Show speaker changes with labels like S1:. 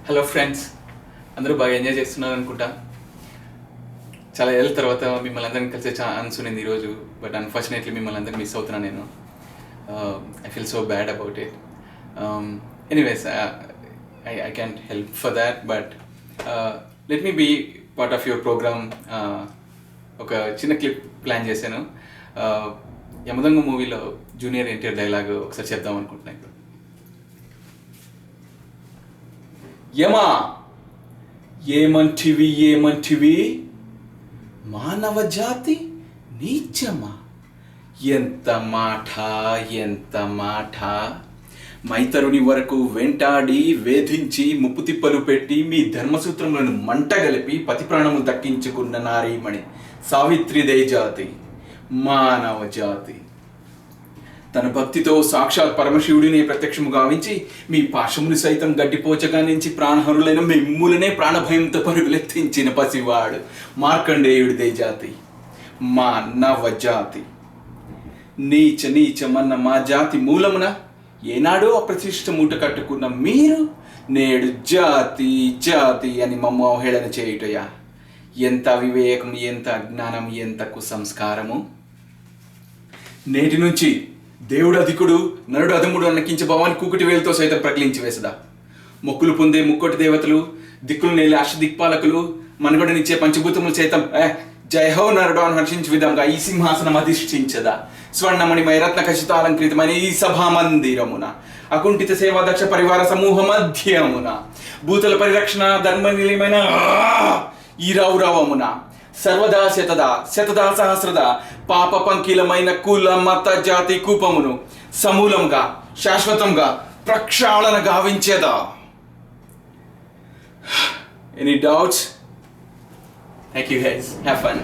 S1: Hello friends, అందరూ బాగా enjoy చేస్తున్నారు అనుకుంటా. చాలా ఏళ్ళ తర్వాత మిమ్మల్ని అందరినీ కలిసే ఛాన్స్ ఉన్నింది ఈరోజు. బట్ అన్ఫార్చునేట్లీ మిమ్మల్ని అందరినీ మిస్ అవుతున్నాను నేను. I feel so bad about it. Anyways, I can't help for that, but let me be part of your programme. ఒక చిన్న క్లిప్ ప్లాన్ చేశాను. యమదొంగ మూవీలో జూనియర్ ఎన్టీఆర్ డైలాగ్ ఒకసారి చెప్దాం అనుకుంటున్నాను ఇప్పుడు. యమా ఏమంటివి మానవ జాతి నీచమా, ఎంత మాట మైతరుని వరకు వెంటాడి వేధించి ముప్పు తిప్పలు పెట్టి మీ ధర్మసూత్రములను మంటగలిపి పతి ప్రాణము దక్కించుకున్న నారీమణి సావిత్రిదే జాతి, మానవ జాతి. తన భక్తితో సాక్షాత్ పరమశివుడిని ప్రత్యక్షము గావించి మీ పాశముని సైతం గడ్డిపోచగా నుంచి ప్రాణహరులైన మిమ్ములనే ప్రాణభయంతో పరుగులెత్తించిన పసివాడు మార్కండేయుడిదే జాతి, మానవ జాతి. నీచమన్న మా జాతి మూలమున ఏనాడో అప్రతిష్ట మూట కట్టుకున్న మీరు నేడు జాతి అని మమ్మ అవహేళన చేయుటయా? ఎంత అవివేకం, ఎంత అజ్ఞానం, ఎంత కుసంస్కారము! నేటి నుంచి దేవుడు అధికుడు, నరుడు అధముడు అన్నకించే భావాన్ని కూకుటి వేలుతో సైతం ప్రకలించి వేసదా. మొక్కులు పొందే ముక్కోటి దేవతలు, దిక్కులు నేలే అష్టదిక్పాలకులు, మనుగడనిచ్చే పంచభూతములు సైతం జయహో నరుడు అని హర్షించే విధంగా ఈ సింహాసనం అధిష్ఠించదా. స్వర్ణమణిమయ రత్న ఖచ్చిత అలంకృతమైన ఈ సభా మందిరమున అకుంఠిత సేవాదక్ష పరివార సమూహ మధ్యమున భూతల పరిరక్షణ ధర్మ నిలయమైన ఈ రావురావమున సర్వదా శతదా సహస్రద పాప పంకిలమైన కుల మత జాతి కూపమును సమూలంగా శాశ్వతంగా ప్రక్షాళన గావించేదా. Any doubts? Thank you guys. Have fun.